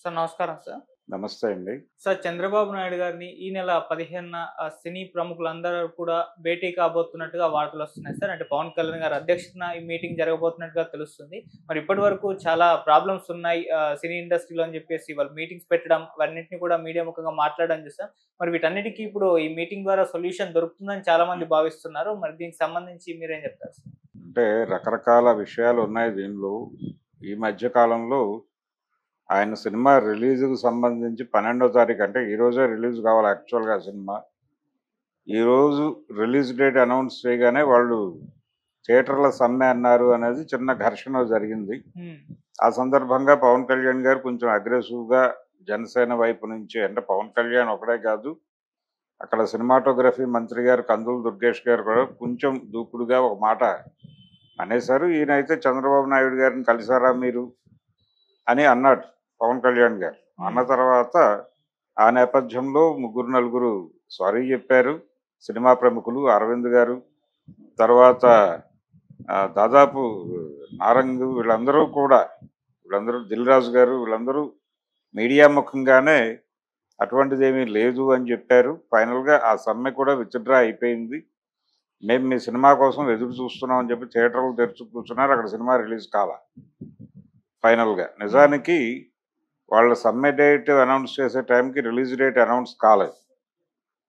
Sir నమస్కారం sir. నమస్తే అండి. సార్ చంద్రబాబు నాయుడు గారిని ఈ నెల 15న సినీ ప్రముఖులందరూ కూడా భేటీ కాబోతున్నట్టుగా వార్తలొస్తున్నాయి సార్. అంటే పవన్ కళ్యాణ్ గారి అధ్యక్షతన ఈ మీటింగ్ జరగబోతున్నట్టుగా తెలుస్తుంది. మరి ఇప్పటి వరకు చాలా ప్రాబ్లమ్స్ ఉన్నాయి సినీ ఇండస్ట్రీలో అని చెప్పేసి వాళ్ళు మీటింగ్స్ పెట్టడం, అవన్నిటిని కూడా మీడియా ముఖంగా మాట్లాడడం చూసాం. మరి వీటన్నిటికి ఇప్పుడు ఈ మీటింగ్ ద్వారా సొల్యూషన్ దొరుకుతుందని చాలా మంది భావిస్తున్నారు. మరి దీనికి సంబంధించి మీరేం చెప్తారు సార్? అంటే రకరకాల విషయాలు ఉన్నాయి దీనిలో. ఈ మధ్య కాలంలో ఆయన సినిమా రిలీజ్‌కి సంబంధించి 12వ తారీఖు అంటే ఈరోజే రిలీజ్ కావాలి యాక్చువల్‌గా సినిమా. ఈరోజు రిలీజ్ డేట్ అనౌన్స్ చేయగానే వాళ్ళు థియేటర్ల సమ్మె అన్నారు అనేది చిన్న ఘర్షణ జరిగింది. హ్మ్. ఆ సందర్భంగా పవన్ కళ్యాణ్ గారు కొంచెం అగ్రెసివ్‌గా జనసేన వైపు నుంచి అంటే పవన్ కళ్యాణ్ ఒకడే కాదు, అక్కడ సినిమాటోగ్రఫీ మంత్రి గారు కందుల దుర్గేష్ గారు కూడా కొంచెం దూకుడుగా ఒక మాట అనేశారు. ఈయనైతే చంద్రబాబు నాయుడు గారిని కలిసారా మీరు అని అన్నాడు పవన్ కళ్యాణ్ గారు. అన్న తర్వాత ఆ నేపథ్యంలో ముగ్గురు నలుగురు సారీ చెప్పారు సినిమా ప్రముఖులు. అరవింద్ గారు, తర్వాత దాదాపు నారంగ్ వీళ్ళందరూ దిల్ రాజు గారు వీళ్ళందరూ మీడియా ముఖంగానే అటువంటిది ఏమీ లేదు అని చెప్పారు. ఫైనల్గా ఆ సమ్మె కూడా విత్డ్రా అయిపోయింది. మేము మీ సినిమా కోసం ఎదురు చూస్తున్నాం అని చెప్పి థియేటర్లు తెరిచి కూర్చున్నారు. అక్కడ సినిమా రిలీజ్ కాల ఫైనల్గా. నిజానికి వాళ్ళ సమ్మె డేట్ అనౌన్స్ చేసే టైంకి రిలీజ్ డేట్ అనౌన్స్ కాలేదు.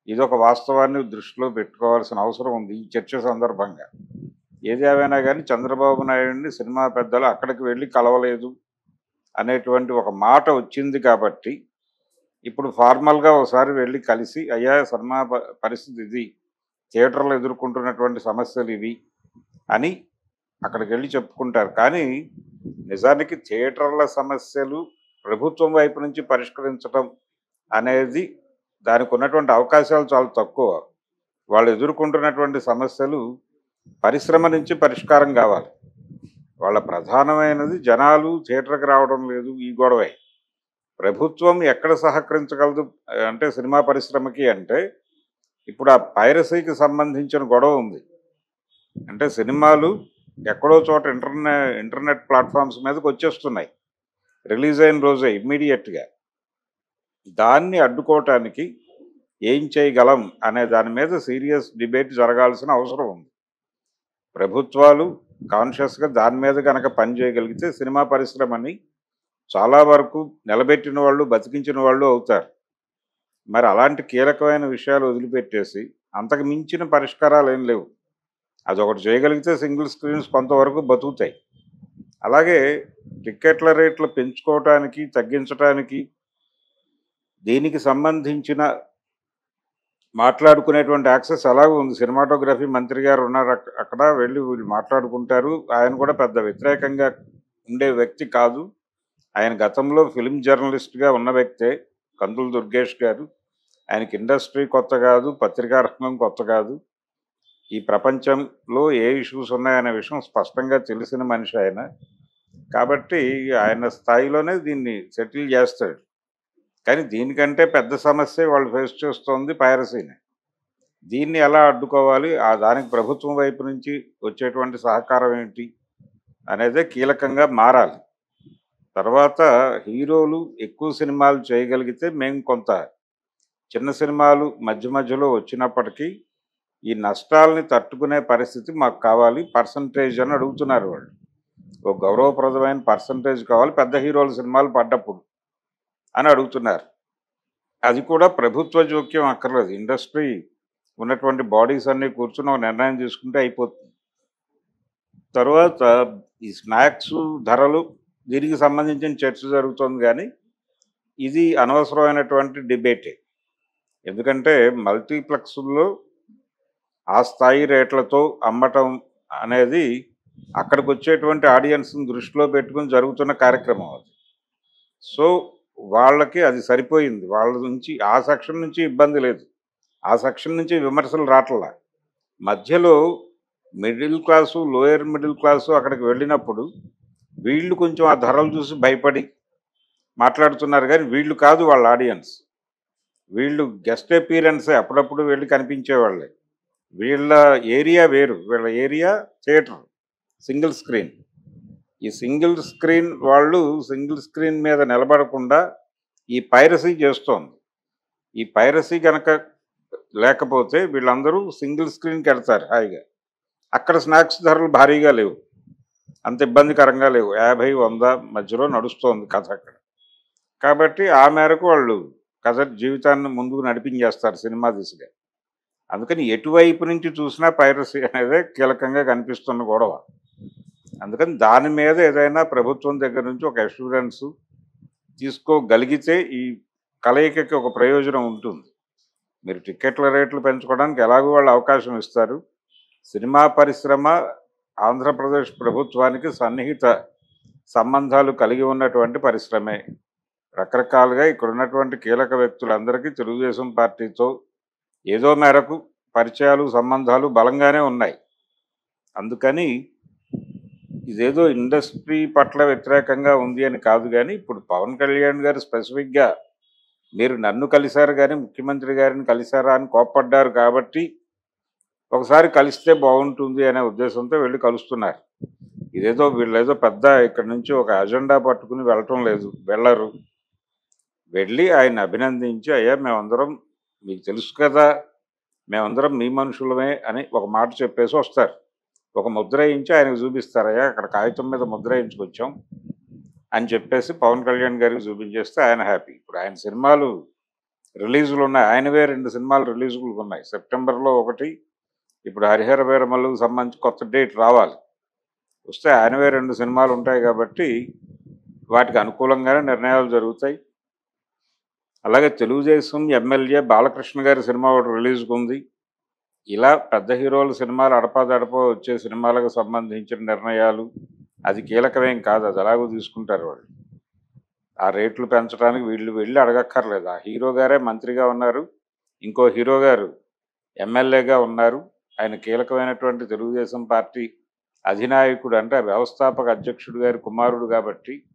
ఇదొక వాస్తవాన్ని దృష్టిలో పెట్టుకోవాల్సిన అవసరం ఉంది ఈ చర్చ సందర్భంగా. ఏది ఏమైనా కానీ చంద్రబాబు నాయుడిని సినిమా పెద్దలు అక్కడికి వెళ్ళి కలవలేదు అనేటువంటి ఒక మాట వచ్చింది కాబట్టి ఇప్పుడు ఫార్మల్గా ఒకసారి వెళ్ళి కలిసి అయ్యా సినిమా పరిస్థితి ఇది, థియేటర్లు ఎదుర్కొంటున్నటువంటి సమస్యలు ఇవి అని అక్కడికి వెళ్ళి చెప్పుకుంటారు. కానీ నిజానికి థియేటర్ల సమస్యలు ప్రభుత్వం వైపు నుంచి పరిష్కరించడం అనేది దానికి ఉన్నటువంటి అవకాశాలు చాలా తక్కువ. వాళ్ళు ఎదుర్కొంటున్నటువంటి సమస్యలు పరిశ్రమ నుంచి పరిష్కారం కావాలి. వాళ్ళ ప్రధానమైనది జనాలు థియేటర్కి రావడం లేదు, ఈ గొడవే. ప్రభుత్వం ఎక్కడ సహకరించగలదు అంటే సినిమా పరిశ్రమకి అంటే ఇప్పుడు ఆ పైరసీకి సంబంధించిన గొడవ ఉంది. అంటే సినిమాలు ఎక్కడో చోట ఇంటర్నెట్ ప్లాట్ఫామ్స్ మీదకి వచ్చేస్తున్నాయి రిలీజ్ అయిన రోజే ఇమ్మీడియట్గా. దాన్ని అడ్డుకోవటానికి ఏం చేయగలం అనే దాని మీద సీరియస్ డిబేట్ జరగాల్సిన అవసరం ఉంది. ప్రభుత్వాలు కాన్షియస్గా దాని మీద కనుక పని చేయగలిగితే సినిమా పరిశ్రమని చాలా వరకు నిలబెట్టిన వాళ్ళు బతికించిన వాళ్ళు అవుతారు. మరి అలాంటి కీలకమైన విషయాలు వదిలిపెట్టేసి అంతకు మించిన పరిష్కారాలు ఏం లేవు. అదొకటి చేయగలిగితే సింగిల్ స్క్రీన్స్ కొంతవరకు బతుకుతాయి. అలాగే టిక్కెట్ల రేట్లు పెంచుకోవటానికి తగ్గించడానికి దీనికి సంబంధించిన మాట్లాడుకునేటువంటి యాక్సెస్ అలాగే ఉంది. సినిమాటోగ్రఫీ మంత్రి గారు ఉన్నారు అక్కడ, వెళ్ళి వీళ్ళు మాట్లాడుకుంటారు. ఆయన కూడా పెద్ద వ్యతిరేకంగా ఉండే వ్యక్తి కాదు. ఆయన గతంలో ఫిల్మ్ జర్నలిస్ట్గా ఉన్న వ్యక్తే కందుల దుర్గేష్ గారు. ఆయనకి ఇండస్ట్రీ కొత్త కాదు, పత్రికా రంగం కొత్త కాదు. ఈ ప్రపంచంలో ఏ ఇష్యూస్ ఉన్నాయనే విషయం స్పష్టంగా తెలిసిన మనిషి ఆయన. కాబట్టి ఆయన స్థాయిలోనే దీన్ని సెటిల్ చేస్తాడు. కానీ దీనికంటే పెద్ద సమస్య వాళ్ళు ఫేస్ చేస్తోంది పైరసీని. దీన్ని ఎలా అడ్డుకోవాలి, దానికి ప్రభుత్వం వైపు నుంచి వచ్చేటువంటి సహకారం ఏంటి అనేదే కీలకంగా మారాలి. తర్వాత హీరోలు ఎక్కువ సినిమాలు చేయగలిగితే మేము కొంత చిన్న సినిమాలు మధ్య మధ్యలో వచ్చినప్పటికీ ఈ నష్టాలని తట్టుకునే పరిస్థితి మాకు కావాలి, పర్సంటేజ్ అని అడుగుతున్నారు వాళ్ళు. ఒక గౌరవప్రదమైన పర్సంటేజ్ కావాలి పెద్ద హీరోల సినిమాలు పడ్డప్పుడు అని అడుగుతున్నారు. అది కూడా ప్రభుత్వ జోక్యం అక్కర్లేదు. ఇండస్ట్రీ ఉన్నటువంటి బాడీస్ అన్నీ కూర్చుని ఒక నిర్ణయం తీసుకుంటే అయిపోతుంది. తర్వాత ఈ స్నాక్స్ ధరలు దీనికి సంబంధించిన చర్చ జరుగుతుంది. కానీ ఇది అనవసరమైనటువంటి డిబేటే. ఎందుకంటే మల్టీప్లెక్స్లో ఆ స్థాయి రేట్లతో అమ్మటం అనేది అక్కడికి వచ్చేటువంటి ఆడియన్స్ని దృష్టిలో పెట్టుకుని జరుగుతున్న కార్యక్రమం అది. సో వాళ్ళకి అది సరిపోయింది. వాళ్ళ నుంచి ఆ సెక్షన్ నుంచి ఇబ్బంది లేదు, ఆ సెక్షన్ నుంచి విమర్శలు రావట్లా. మధ్యలో middle class, lower middle class అక్కడికి వెళ్ళినప్పుడు వీళ్ళు కొంచెం ఆ ధరలు చూసి భయపడి మాట్లాడుతున్నారు. కానీ వీళ్ళు కాదు వాళ్ళ ఆడియన్స్. వీళ్ళు గెస్ట్ అపీరెన్సే, అప్పుడప్పుడు వెళ్ళి కనిపించేవాళ్ళే. వీళ్ళ ఏరియా వేరు, వీళ్ళ ఏరియా థియేటర్ సింగిల్ స్క్రీన్. ఈ సింగిల్ స్క్రీన్ వాళ్ళు సింగిల్ స్క్రీన్ మీద నిలబడకుండా ఈ పైరసీ చేస్తోంది. ఈ పైరసీ గనక లేకపోతే వీళ్ళందరూ సింగిల్ స్క్రీన్‌కి ఎళ్తారు హాయిగా. అక్కడ స్నాక్స్ ధరలు భారీగా లేవు. అంత ఇబ్బందికరంగా లేవు. 50, 100 మధ్యలో నడుస్తోంది కథ అక్కడ. కాబట్టి ఆ మేరకు వాళ్ళు కథ జీవితాన్ని ముందుకు నడిపించేస్తారు సినిమా దిశగా. అందుకని ఎటువైపు నుంచి చూసినా పైరసీ అనేదే కీలకంగా కనిపిస్తున్న గొడవ. అందుకని దాని మీద ఏదైనా ప్రభుత్వం దగ్గర నుంచి ఒక అష్యూరెన్స్ తీసుకోగలిగితే ఈ కలయికకి ఒక ప్రయోజనం ఉంటుంది. మీరు టికెట్ల రేట్లు పెంచుకోవడానికి ఎలాగో వాళ్ళు అవకాశం ఇస్తారు. సినిమా పరిశ్రమ ఆంధ్రప్రదేశ్ ప్రభుత్వానికి సన్నిహిత సంబంధాలు కలిగి ఉన్నటువంటి పరిశ్రమే. రకరకాలుగా ఇక్కడ ఉన్నటువంటి కీలక వ్యక్తులందరికీ తెలుగుదేశం పార్టీతో ఏదో మేరకు పరిచయాలు సంబంధాలు బలంగానే ఉన్నాయి. అందుకని ఇదేదో ఇండస్ట్రీ పట్ల వ్యతిరేకంగా ఉంది అని కాదు, కానీ ఇప్పుడు పవన్ కళ్యాణ్ గారు స్పెసిఫిక్గా మీరు నన్ను కలిశారు కానీ ముఖ్యమంత్రి గారిని కలిశారా అని కోప్పడ్డారు కాబట్టి ఒకసారి కలిస్తే బాగుంటుంది అనే ఉద్దేశంతో వెళ్ళి కలుస్తున్నారు. ఇదేదో వీళ్ళేదో పెద్ద ఇక్కడ నుంచి ఒక అజెండా పట్టుకుని వెళ్ళరు. వెళ్ళి ఆయన అభినందించి, అయ్యా మేమందరం మీకు తెలుసు కదా, మేమందరం మీ మనుషులమే అని ఒక మాట చెప్పేసి వస్తారు. ఒక ముద్ర వేయించి ఆయనకు చూపిస్తారు, అయ్యా అక్కడ కాగితం మీద ముద్ర వేయించుకొచ్చాం అని చెప్పేసి పవన్ కళ్యాణ్ గారికి చూపించేస్తే ఆయన హ్యాపీ. ఇప్పుడు ఆయన సినిమాలు రిలీజులు ఉన్నాయి. ఆయనవే 2 సినిమాలు రిలీజులు ఉన్నాయి. సెప్టెంబర్లో ఒకటి, ఇప్పుడు హరిహర వీరమల్లుకు సంబంధించి కొత్త డేట్ రావాలి. వస్తే ఆయనవే 2 సినిమాలు ఉంటాయి కాబట్టి వాటికి అనుకూలంగానే నిర్ణయాలు జరుగుతాయి. అలాగే తెలుగుదేశం ఎమ్మెల్యే బాలకృష్ణ గారి సినిమా ఒకటి రిలీజ్కి ఉంది. ఇలా పెద్ద హీరోల సినిమాలు అడపాదడపా వచ్చే సినిమాలకు సంబంధించిన నిర్ణయాలు అది కీలకమేం కాదు, అది ఎలాగో తీసుకుంటారు వాళ్ళు. ఆ రేట్లు పెంచడానికి వీళ్ళు వెళ్ళి అడగక్కర్లేదు. ఆ హీరో గారే మంత్రిగా ఉన్నారు, ఇంకో హీరో గారు ఎమ్మెల్యేగా ఉన్నారు. ఆయన కీలకమైనటువంటి తెలుగుదేశం పార్టీ అధినాయకుడు, అంటే వ్యవస్థాపక అధ్యక్షుడు గారి కుమారుడు కాబట్టి